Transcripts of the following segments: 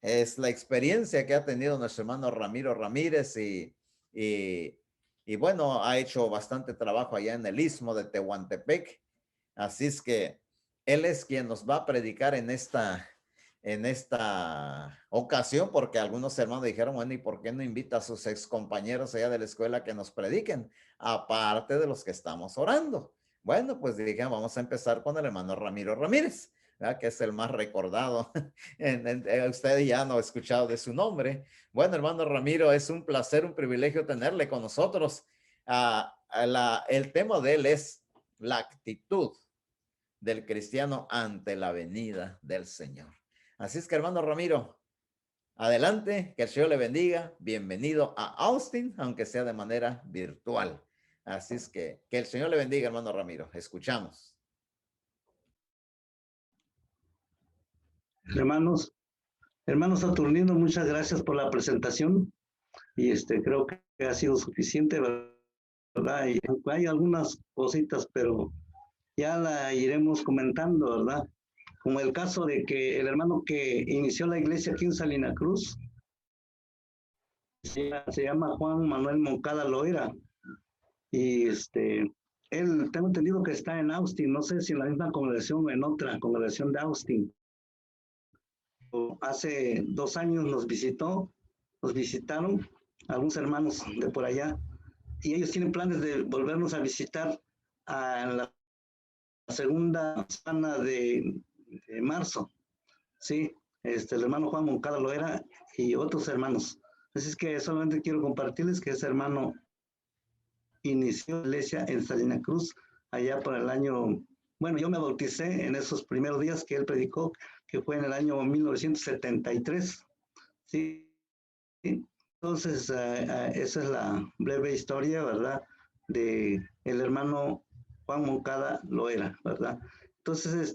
Es la experiencia que ha tenido nuestro hermano Ramiro Ramírez y, y bueno, ha hecho bastante trabajo allá en el Istmo de Tehuantepec. Así es que él es quien nos va a predicar en esta ocasión, porque algunos hermanos dijeron, bueno, ¿y por qué no invita a sus ex compañeros allá de la escuela que nos prediquen? Aparte de los que estamos orando. Bueno, pues dije, vamos a empezar con el hermano Ramiro Ramírez, ¿verdad? Que es el más recordado. Usted ya no ha escuchado de su nombre. Bueno, hermano Ramiro, es un placer, un privilegio tenerle con nosotros. El tema de él es la actitud del cristiano ante la venida del Señor. Así es que, hermano Ramiro, adelante, que el Señor le bendiga. Bienvenido a Austin, aunque sea de manera virtual. Así es que el Señor le bendiga, hermano Ramiro. Escuchamos. Hermanos Saturnino, muchas gracias por la presentación y creo que ha sido suficiente, ¿verdad? Y hay algunas cositas, pero ya la iremos comentando, ¿verdad? Como el caso de que el hermano que inició la iglesia aquí en Salina Cruz se llama Juan Manuel Moncada Loera y él, tengo entendido que está en Austin, no sé si en la misma congregación o en otra congregación de Austin. Hace 2 años nos visitaron algunos hermanos de por allá y ellos tienen planes de volvernos a visitar en la segunda semana de marzo, ¿sí? El hermano Juan Moncada Loera y otros hermanos. Así es que solamente quiero compartirles que ese hermano inició la iglesia en Salina Cruz allá por el año, bueno, yo me bauticé en esos primeros días que él predicó, que fue en el año 1973, ¿sí? Entonces, esa es la breve historia, ¿verdad? De el hermano Juan Moncada Loera, ¿verdad? Entonces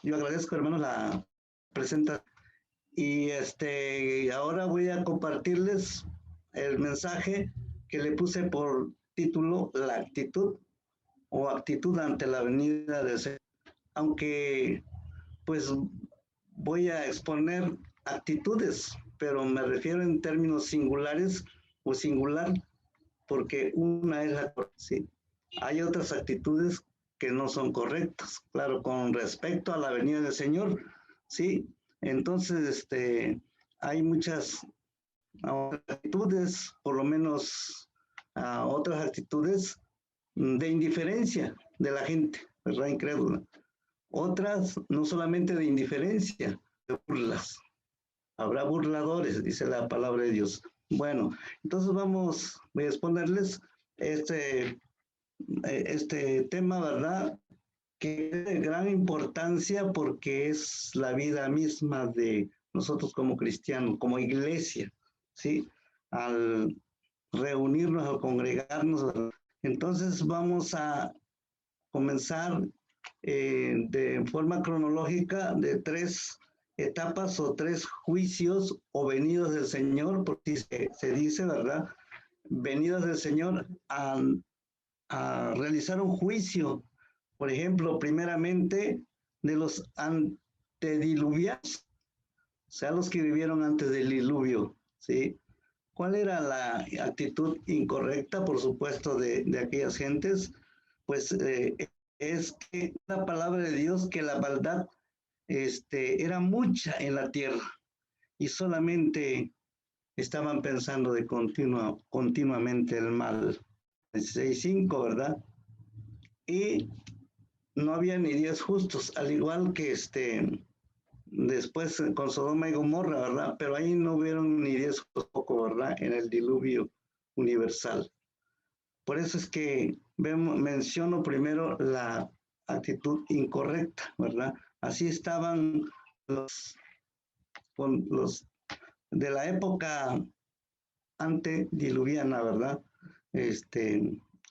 yo agradezco, hermanos, la presentación. Y ahora voy a compartirles el mensaje que le puse por título La actitud o actitud ante la venida del Señor. Aunque, pues, voy a exponer actitudes, pero me refiero en términos singulares o singular, porque una es la correcta, ¿sí? Hay otras actitudes que no son correctas, claro, con respecto a la venida del Señor, ¿sí? Entonces, hay muchas actitudes, por lo menos otras actitudes de indiferencia de la gente, ¿verdad? Incrédula. Otras, no solamente de indiferencia, de burlas. Habrá burladores, dice la palabra de Dios. Bueno, entonces voy a exponerles este tema, ¿verdad? Que es de gran importancia porque es la vida misma de nosotros como cristianos, como iglesia, ¿sí? Al reunirnos, al congregarnos. Entonces vamos a comenzar de forma cronológica de 3 etapas o 3 juicios o venidas del Señor, porque se dice, ¿verdad? Venidas del Señor a realizar un juicio, por ejemplo, primeramente de los antediluvianos, o sea, los que vivieron antes del diluvio, ¿sí? ¿Cuál era la actitud incorrecta, por supuesto, de aquellas gentes? Pues es que la palabra de Dios que la maldad era mucha en la tierra y solamente estaban pensando de continuamente el mal. 16:5, ¿verdad? Y no había ni 10 justos, al igual que después con Sodoma y Gomorra, ¿verdad? Pero ahí no hubieron ni 10 poco, ¿verdad? En el diluvio universal. Por eso es que menciono primero la actitud incorrecta, ¿verdad? Así estaban los de la época antediluviana, ¿verdad?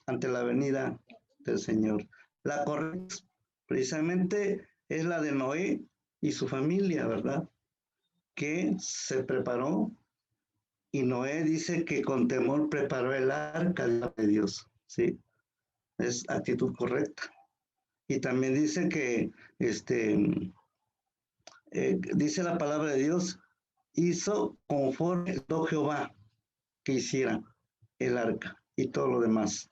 Ante la venida del Señor. La correcta, precisamente, es la de Noé y su familia, ¿verdad? Que se preparó y Noé dice que con temor preparó el arca de Dios, ¿sí? Es actitud correcta. Y también dice que dice la palabra de Dios, hizo conforme a Jehová que hiciera el arca y todo lo demás.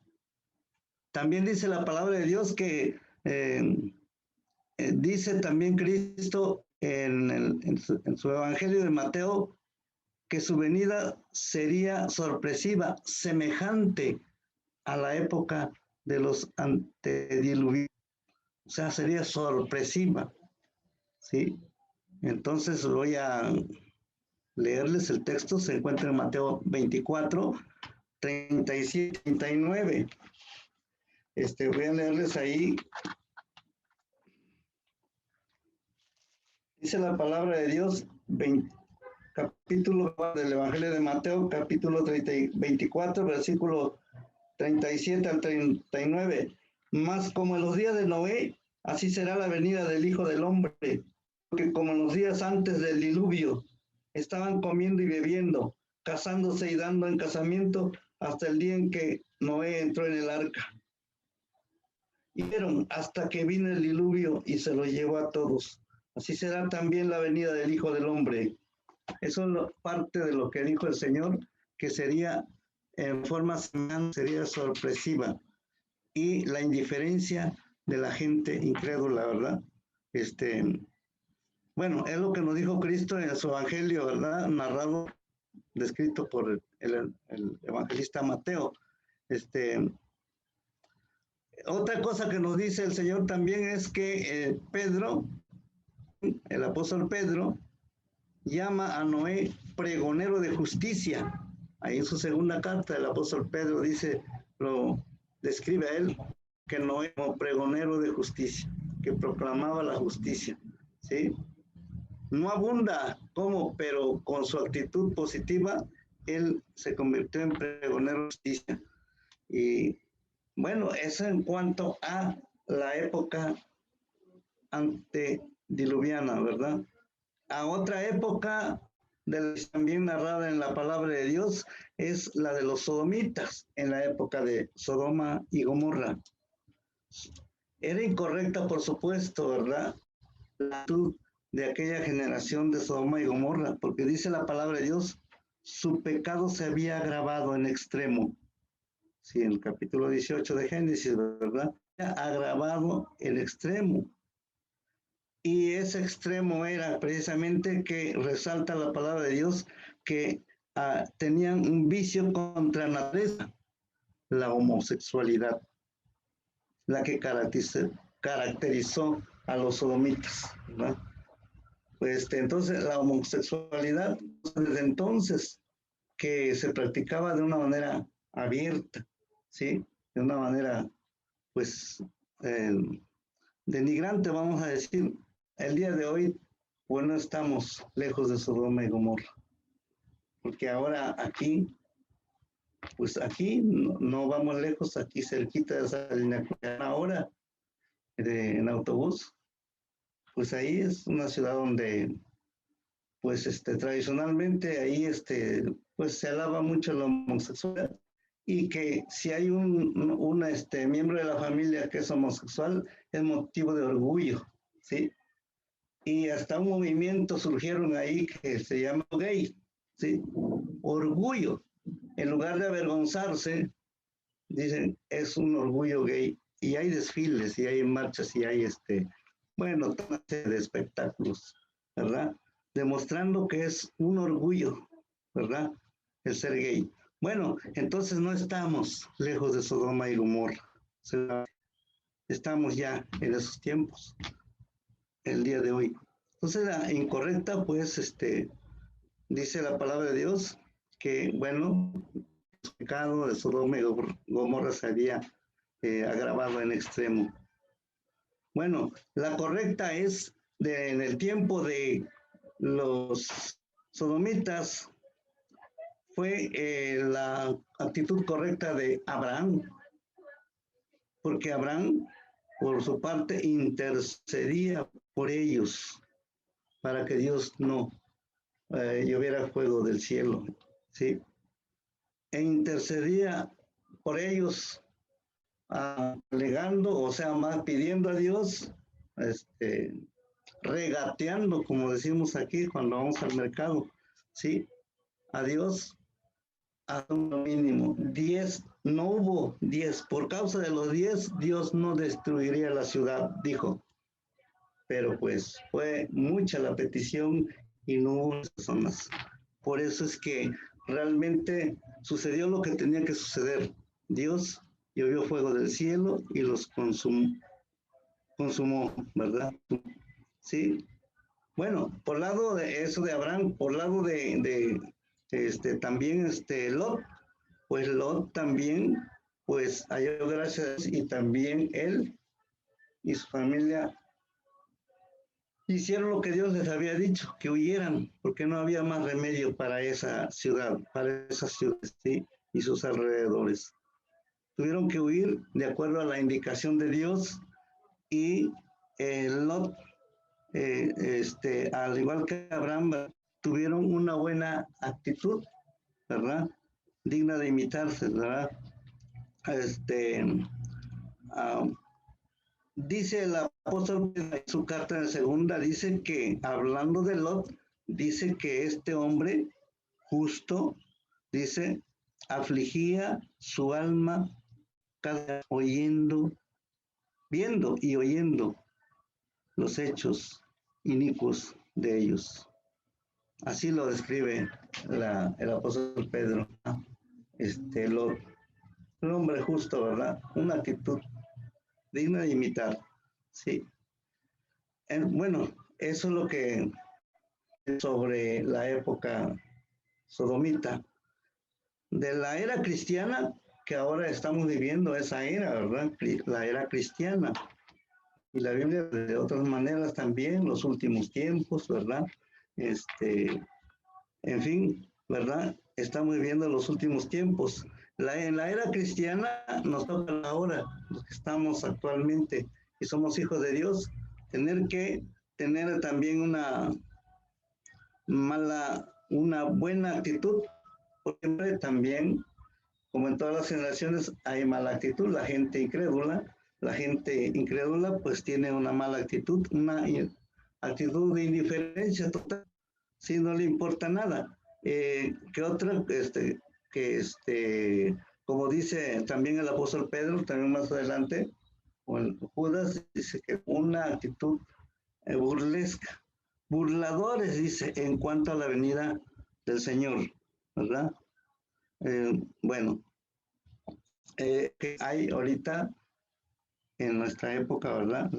También dice la palabra de Dios que dice también Cristo en su Evangelio de Mateo que su venida sería sorpresiva, semejante a la época de los antediluvianos. O sea, sería sorpresiva, ¿sí? Entonces voy a leerles el texto, se encuentra en Mateo 24, 37, 39. Voy a leerles ahí. Dice la palabra de Dios, capítulo del Evangelio de Mateo, capítulo 24, versículo 37 al 39. Mas como en los días de Noé, así será la venida del Hijo del Hombre, porque como en los días antes del diluvio, estaban comiendo y bebiendo, casándose y dando en casamiento, hasta el día en que Noé entró en el arca. Y vieron hasta que vino el diluvio y se los llevó a todos. Así será también la venida del Hijo del Hombre. Eso es parte de lo que dijo el Señor, que sería en forma semejante, sería sorpresiva. Y la indiferencia de la gente incrédula, ¿verdad? Bueno, es lo que nos dijo Cristo en su Evangelio, ¿verdad? Narrado, descrito por el evangelista Mateo. Otra cosa que nos dice el Señor también es que Pedro, el apóstol Pedro, llama a Noé pregonero de justicia. Ahí en su segunda carta, el apóstol Pedro dice, lo describe a él, que Noé como pregonero de justicia, que proclamaba la justicia, ¿sí? No abunda cómo, pero con su actitud positiva, él se convirtió en pregonero de justicia. Y bueno, eso en cuanto a la época antediluviana, ¿verdad? A otra época también narrada en la palabra de Dios es la de los sodomitas, en la época de Sodoma y Gomorra. Era incorrecta, por supuesto, ¿verdad? La actitud de aquella generación de Sodoma y Gomorra, porque dice la palabra de Dios, su pecado se había agravado en extremo. Sí, en el capítulo 18 de Génesis, ¿verdad? Agravado en extremo. Y ese extremo era precisamente que resalta la palabra de Dios que tenían un vicio contra la naturaleza, la homosexualidad, la que caracterizó a los sodomitas, ¿verdad? Pues entonces la homosexualidad desde entonces que se practicaba de una manera abierta, ¿sí? De una manera, pues, denigrante, vamos a decir. El día de hoy, pues no estamos lejos de Sodoma y Gomorra, porque ahora aquí, pues aquí no vamos lejos, aquí cerquita de esa línea, ahora en autobús, pues ahí es una ciudad donde, pues tradicionalmente ahí, pues se alaba mucho la homosexualidad y que si hay un miembro de la familia que es homosexual, es motivo de orgullo, ¿sí? Y hasta un movimiento surgieron ahí que se llama gay, ¿sí? Orgullo. En lugar de avergonzarse, dicen, es un orgullo gay. Y hay desfiles, y hay marchas, y hay bueno, toda serie de espectáculos, ¿verdad? Demostrando que es un orgullo, ¿verdad? El ser gay. Bueno, entonces no estamos lejos de Sodoma y Gomorra. Estamos ya en esos tiempos, el día de hoy. Entonces la incorrecta, pues, dice la palabra de Dios que, bueno, el pecado de Sodoma y Gomorra se había agravado en extremo. Bueno, la correcta es en el tiempo de los sodomitas, fue la actitud correcta de Abraham, porque Abraham, por su parte, intercedía por ellos para que Dios no lloviera fuego del cielo, ¿sí? E intercedía por ellos, alegando, o sea, más pidiendo a Dios, regateando, como decimos aquí cuando vamos al mercado, ¿sí? A Dios a lo mínimo, 10, no hubo 10, por causa de los 10, Dios no destruiría la ciudad, dijo, pero pues fue mucha la petición y no hubo personas. Por eso es que realmente sucedió lo que tenía que suceder. Dios llovió fuego del cielo y los consumó, ¿verdad? Sí. Bueno, por lado de eso de Abraham, por lado de también Lot, pues Lot también, pues halló gracias y también él y su familia hicieron lo que Dios les había dicho, que huyeran, porque no había más remedio para esa ciudad, ¿sí? Y sus alrededores. Tuvieron que huir de acuerdo a la indicación de Dios y Lot, al igual que Abraham, tuvieron una buena actitud, ¿verdad? Digna de imitarse, ¿verdad? Dice el apóstol en su carta en segunda, dice que, hablando de Lot, dice que este hombre justo, dice, afligía su alma cada viendo y oyendo los hechos inicuos de ellos. Así lo describe el apóstol Pedro, ¿no? Lot, un hombre justo, ¿verdad? Una actitud digna de imitar, ¿sí? Bueno, eso es lo que sobre la época sodomita. De la era cristiana, que ahora estamos viviendo esa era, ¿verdad? La era cristiana. Y la Biblia de otras maneras también, los últimos tiempos, ¿verdad? En fin, ¿verdad? Estamos viviendo los últimos tiempos. En la era cristiana nos toca ahora, los que estamos actualmente y somos hijos de Dios, tener que tener también una buena actitud, porque también, como en todas las generaciones, hay mala actitud. La gente incrédula pues tiene una mala actitud, una actitud de indiferencia total, si no le importa nada. Que otra, como dice también el apóstol Pedro, también más adelante, o el Judas, dice que una actitud burlesca, burladores, dice, en cuanto a la venida del Señor, ¿verdad? Bueno, que hay ahorita en nuestra época, ¿verdad?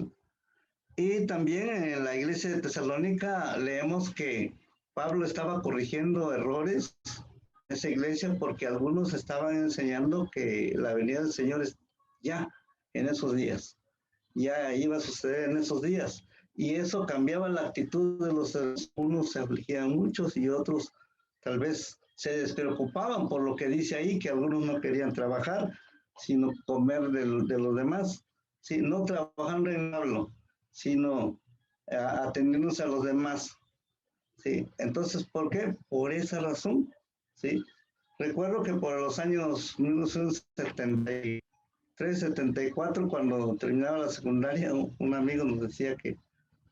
Y también en la iglesia de Tesalónica leemos que Pablo estaba corrigiendo errores en esa iglesia porque algunos estaban enseñando que la venida del Señor es ya en esos días, ya iba a suceder en esos días. Y eso cambiaba la actitud de los unos se afligían muchos y otros tal vez se despreocupaban por lo que dice ahí, que algunos no querían trabajar, sino comer de los demás, ¿sí? No trabajando en hablo, sino atendiéndose a los demás, ¿sí? Entonces, ¿por qué? Por esa razón, ¿sí? Recuerdo que por los años 1973, 74, cuando terminaba la secundaria, un amigo nos decía que,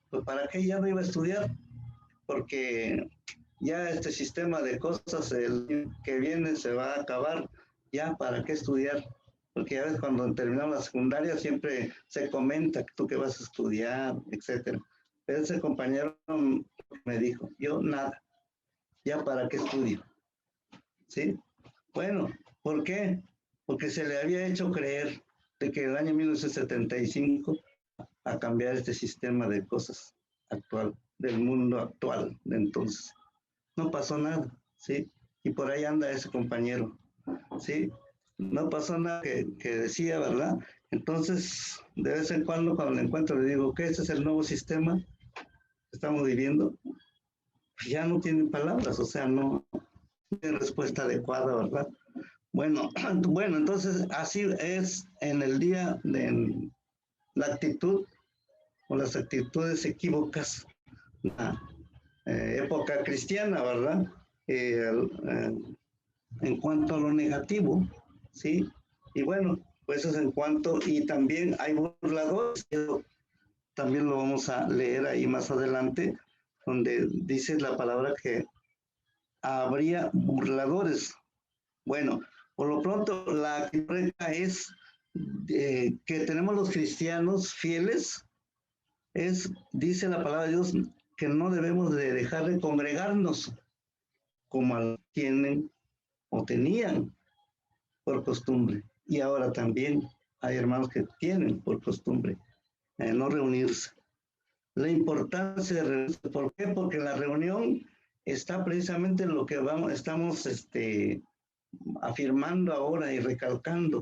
pues, ¿para qué ya no iba a estudiar? Porque ya este sistema de cosas, el que viene se va a acabar, ya, ¿para qué estudiar? Porque ya ves, cuando terminamos la secundaria siempre se comenta tú que vas a estudiar, etcétera. Pero ese compañero me dijo, yo nada, ya para qué estudio, ¿sí? Bueno, ¿por qué? Porque se le había hecho creer de que el año 1975 a cambiar este sistema de cosas actual, del mundo actual de entonces. No pasó nada, ¿sí? Y por ahí anda ese compañero, ¿sí? No pasó nada que decía, ¿verdad? Entonces, de vez en cuando lo encuentro, le digo que ese es el nuevo sistema que estamos viviendo. Ya no tienen palabras, o sea, no tiene respuesta adecuada, ¿verdad? Bueno, entonces así es en el día de la actitud o las actitudes equívocas, la época cristiana, ¿verdad? En cuanto a lo negativo, ¿sí? Y bueno, pues eso es en cuanto, y también hay burladores, también lo vamos a leer ahí más adelante, donde dice la palabra que habría burladores. Bueno, por lo pronto la regla es que tenemos los cristianos fieles, dice la palabra de Dios, que no debemos de dejar de congregarnos como tienen o tenían por costumbre. Y ahora también hay hermanos que tienen por costumbre no reunirse. La importancia de reunirse, ¿por qué? Porque la reunión está precisamente en lo que estamos afirmando ahora y recalcando.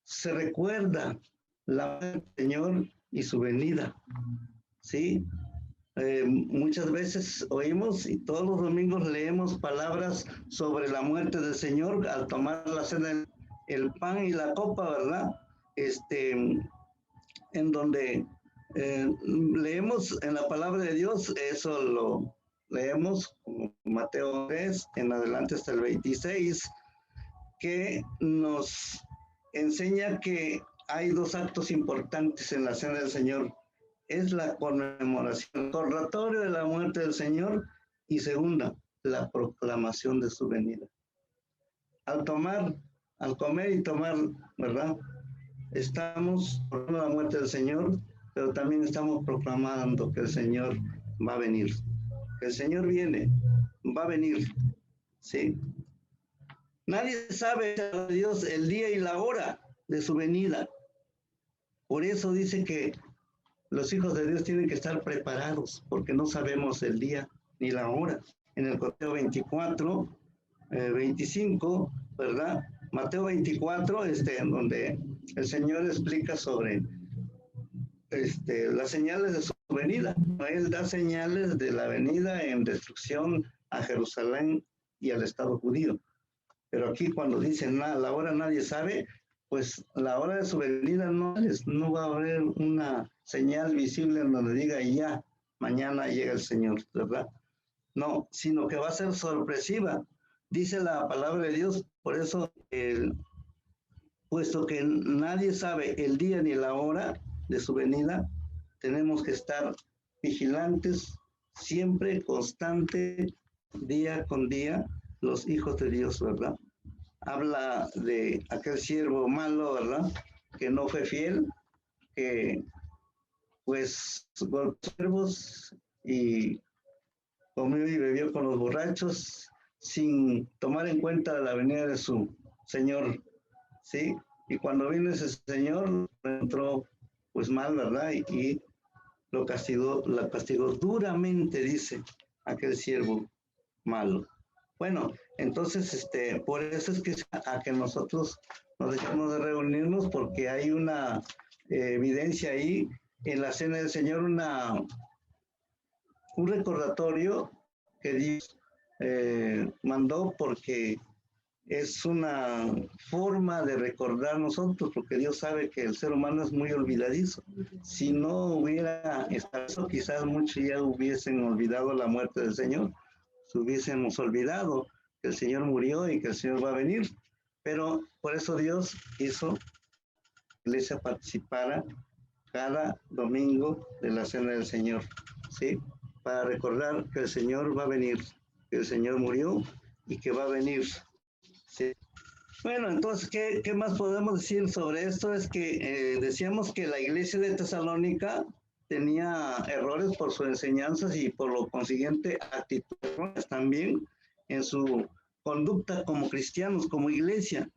Se recuerda la muerte del Señor y su venida, ¿sí? Muchas veces oímos y todos los domingos leemos palabras sobre la muerte del Señor al tomar la cena, el pan y la copa, ¿verdad? En donde leemos en la palabra de Dios, eso lo leemos como Mateo 3, en adelante hasta el 26, que nos enseña que hay dos actos importantes en la cena del Señor. Es la conmemoración, el recordatorio de la muerte del Señor, y segunda, la proclamación de su venida. Al comer y tomar, ¿verdad? Estamos proclamando la muerte del Señor, pero también estamos proclamando que el Señor va a venir. Que el Señor viene, va a venir, ¿sí? Nadie sabe, Dios, el día y la hora de su venida. Por eso dice que los hijos de Dios tienen que estar preparados, porque no sabemos el día ni la hora. En el Mateo 24, 25, ¿verdad? Mateo 24, en donde el Señor explica sobre las señales de su venida. Él da señales de la venida en destrucción a Jerusalén y al Estado judío. Pero aquí cuando dicen la hora nadie sabe, pues la hora de su venida no va a haber una señal visible en donde diga ya, mañana llega el Señor, ¿verdad? No, sino que va a ser sorpresiva. Dice la palabra de Dios, por eso, puesto que nadie sabe el día ni la hora de su venida, tenemos que estar vigilantes, siempre, constante, día con día, los hijos de Dios, ¿verdad? Habla de aquel siervo malo, ¿verdad? Que no fue fiel, que pues golpeó siervos y comió y bebió con los borrachos sin tomar en cuenta la venida de su Señor, ¿sí? Y cuando vino ese Señor, entró pues mal, ¿verdad? Y lo castigó duramente, dice aquel siervo malo. Bueno, entonces, por eso es que a que nosotros nos dejamos de reunirnos, porque hay una evidencia ahí en la cena del Señor, un recordatorio que Dios mandó, porque es una forma de recordar nosotros, porque Dios sabe que el ser humano es muy olvidadizo. Si no hubiera estado eso, quizás muchos ya hubiesen olvidado la muerte del Señor, si hubiésemos olvidado que el Señor murió y que el Señor va a venir. Pero por eso Dios hizo que la iglesia participara cada domingo de la cena del Señor, ¿sí? Para recordar que el Señor va a venir, que el Señor murió y que va a venir, ¿sí? Bueno, entonces, ¿qué más podemos decir sobre esto? Es que decíamos que la iglesia de Tesalónica tenía errores por sus enseñanzas y por lo consiguiente actitudes también en su conducta como cristianos, como iglesia.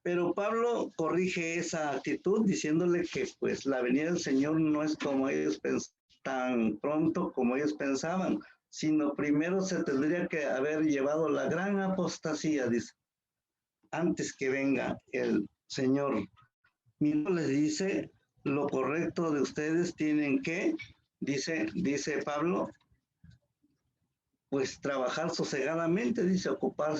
Pero Pablo corrige esa actitud diciéndole que pues la venida del Señor no es como ellos pensaban, tan pronto como ellos pensaban, sino primero se tendría que haber llevado la gran apostasía, dice, antes que venga el Señor. Mismo les dice, lo correcto de ustedes tienen que, dice Pablo, pues trabajar sosegadamente, dice, ocupar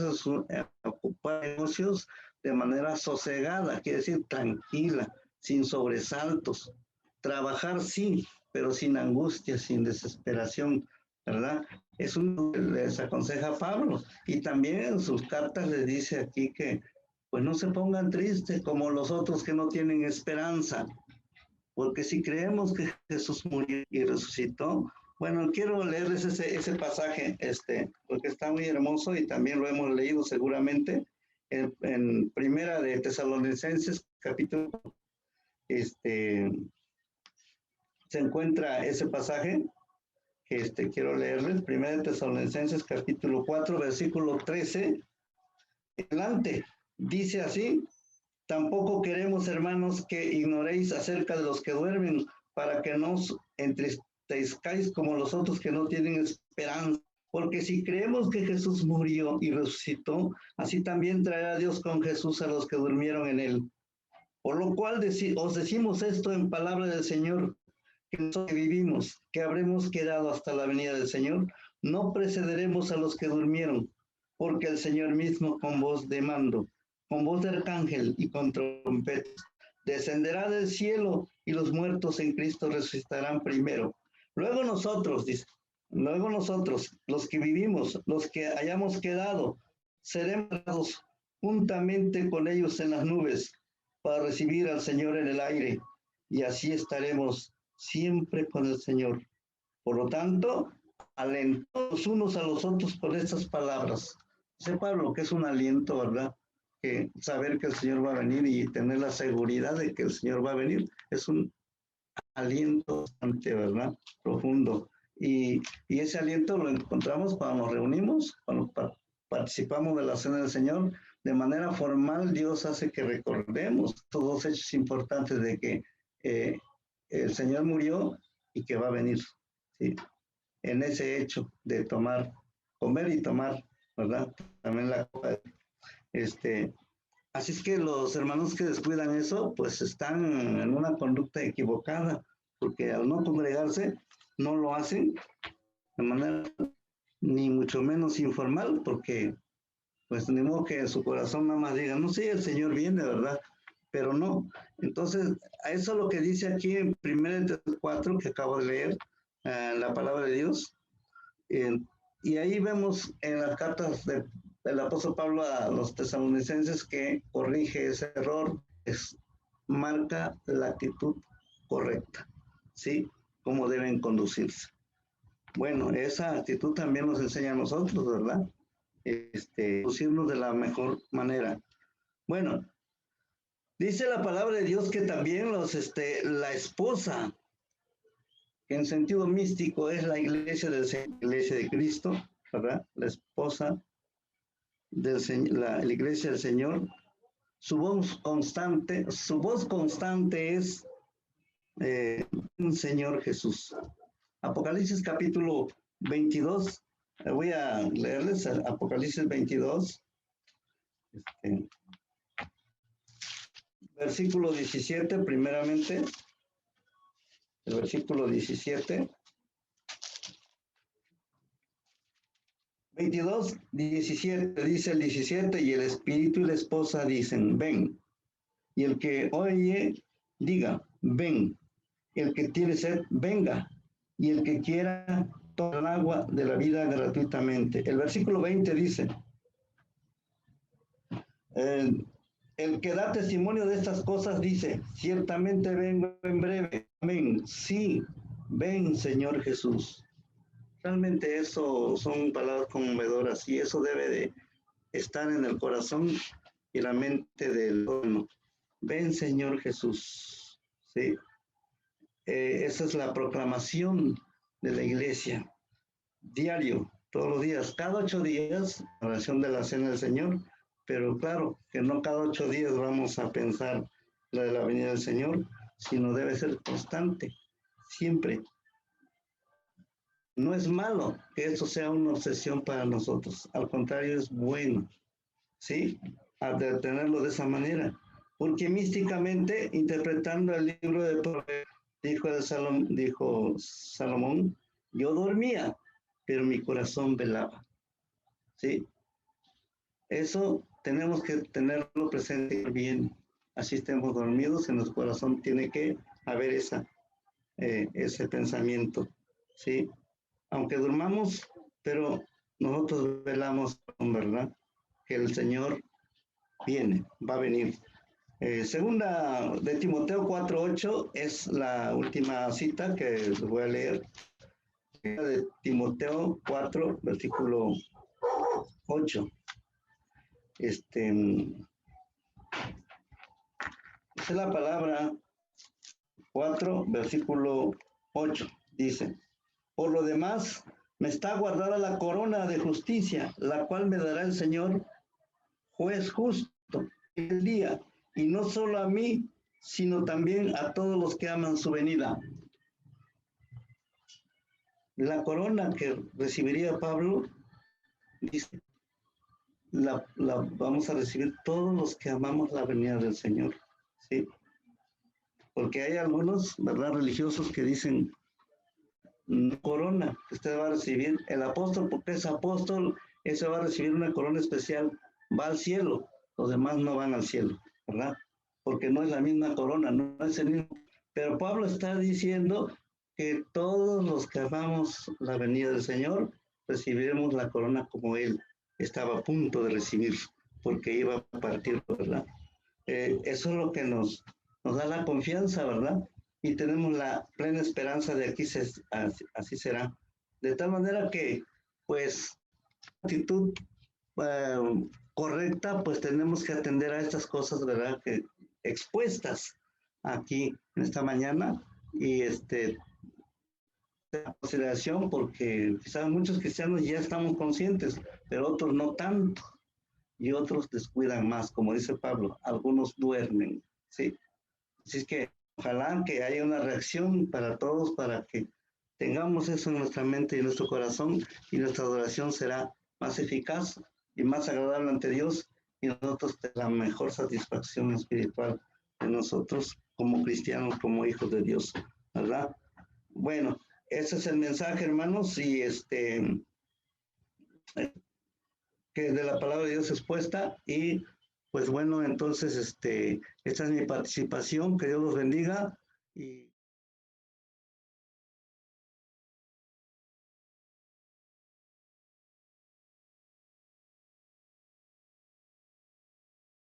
negocios de manera sosegada, quiere decir tranquila, sin sobresaltos. Trabajar sí, pero sin angustia, sin desesperación, ¿verdad? Es lo que les aconseja Pablo. Y también en sus cartas les dice aquí que pues no se pongan tristes como los otros que no tienen esperanza. Porque si creemos que Jesús murió y resucitó, bueno, quiero leerles ese pasaje, porque está muy hermoso y también lo hemos leído seguramente en Primera de Tesalonicenses, capítulo, se encuentra ese pasaje que quiero leerles, Primera de Tesalonicenses, capítulo 4, versículo 13, adelante, dice así: tampoco queremos, hermanos, que ignoréis acerca de los que duermen, para que no os entristezcáis como los otros que no tienen esperanza. Porque si creemos que Jesús murió y resucitó, así también traerá Dios con Jesús a los que durmieron en él. Por lo cual os decimos esto en palabra del Señor, que nosotros que vivimos, que habremos quedado hasta la venida del Señor, no precederemos a los que durmieron, porque el Señor mismo con voz de mando, con voz de arcángel y con trompetas, descenderá del cielo y los muertos en Cristo resucitarán primero. Luego nosotros, dice, luego nosotros, los que vivimos, los que hayamos quedado, seremos dados juntamente con ellos en las nubes para recibir al Señor en el aire, y así estaremos siempre con el Señor. Por lo tanto, alentamos los unos a los otros con estas palabras. Dice Pablo que es un aliento, ¿verdad? Que saber que el Señor va a venir y tener la seguridad de que el Señor va a venir es un aliento bastante, ¿verdad? Profundo. Y ese aliento lo encontramos cuando nos reunimos, cuando participamos de la cena del Señor. De manera formal, Dios hace que recordemos estos dos hechos importantes de que el Señor murió y que va a venir, ¿sí? En ese hecho de comer y tomar, ¿verdad? También la copa. Así es que los hermanos que descuidan eso, pues están en una conducta equivocada, porque al no congregarse, no lo hacen de manera ni mucho menos informal, porque pues ni modo que en su corazón nada más diga, no sé, el Señor viene, ¿verdad? Pero no. Entonces, a eso lo que dice aquí en 1 4, que acabo de leer, la palabra de Dios, y ahí vemos en las cartas del apóstol Pablo a los tesalonicenses que corrige ese error, marca la actitud correcta, ¿sí? Cómo deben conducirse. Bueno, esa actitud también nos enseña a nosotros, ¿verdad? Conducirnos de la mejor manera. Bueno, dice la palabra de Dios que también la esposa, que en sentido místico es la iglesia iglesia de Cristo, ¿verdad? La esposa del Señor, la iglesia del Señor, su voz constante es Señor Jesús. Apocalipsis capítulo 22, voy a leerles Apocalipsis 22, versículo 17, primeramente, el versículo 17. 22, 17, dice el 17, y el espíritu y la esposa dicen, ven. Y el que oye, diga, ven. El que tiene sed, venga. Y el que quiera, tome el agua de la vida gratuitamente. El versículo 20 dice, el que da testimonio de estas cosas dice, ciertamente vengo en breve. Amén. Sí, ven, Señor Jesús. Realmente eso son palabras conmovedoras y eso debe de estar en el corazón y la mente del pueblo. Ven, Señor Jesús. ¿Sí? Esa es la proclamación de la iglesia. Diario, todos los días, cada 8 días, la oración de la cena del Señor, pero claro que no cada 8 días vamos a pensar la de la venida del Señor, sino debe ser constante, siempre. No es malo que esto sea una obsesión para nosotros, al contrario es bueno, ¿sí? Al tenerlo de esa manera, porque místicamente, interpretando el libro de Proverbios, dijo Salomón, yo dormía, pero mi corazón velaba, ¿sí? Eso tenemos que tenerlo presente bien, así estemos dormidos, en nuestro corazón tiene que haber ese pensamiento, ¿sí? Aunque durmamos, pero nosotros velamos con verdad que el Señor viene, va a venir. Segunda de Timoteo 4:8 es la última cita que les voy a leer. De Timoteo 4, versículo 8. Esa es la palabra 4, versículo 8. Dice, por lo demás, me está guardada la corona de justicia, la cual me dará el Señor, juez justo, el día, y no solo a mí, sino también a todos los que aman su venida. La corona que recibiría Pablo, dice, la vamos a recibir todos los que amamos la venida del Señor, ¿sí? Porque hay algunos, ¿verdad?, religiosos que dicen, corona que usted va a recibir, el apóstol, porque es apóstol, ese va a recibir una corona especial, va al cielo, los demás no van al cielo, ¿verdad? Porque no es la misma corona, no es el mismo. Pero Pablo está diciendo que todos los que amamos la venida del Señor recibiremos la corona como él estaba a punto de recibir, porque iba a partir, ¿verdad? Eso es lo que nos da la confianza, ¿verdad? Y tenemos la plena esperanza de que así será. De tal manera que, pues, actitud correcta, pues tenemos que atender a estas cosas, ¿verdad?, que expuestas aquí en esta mañana, y consideración, porque quizás muchos cristianos ya estamos conscientes, pero otros no tanto, y otros descuidan más, como dice Pablo, algunos duermen, ¿sí? Así es que ojalá que haya una reacción para todos, para que tengamos eso en nuestra mente y en nuestro corazón, y nuestra adoración será más eficaz y más agradable ante Dios, y nosotros la mejor satisfacción espiritual de nosotros como cristianos, como hijos de Dios, ¿verdad? Bueno, ese es el mensaje, hermanos, y que de la palabra de Dios expuesta. Y pues bueno, entonces esta es mi participación, que Dios los bendiga. Y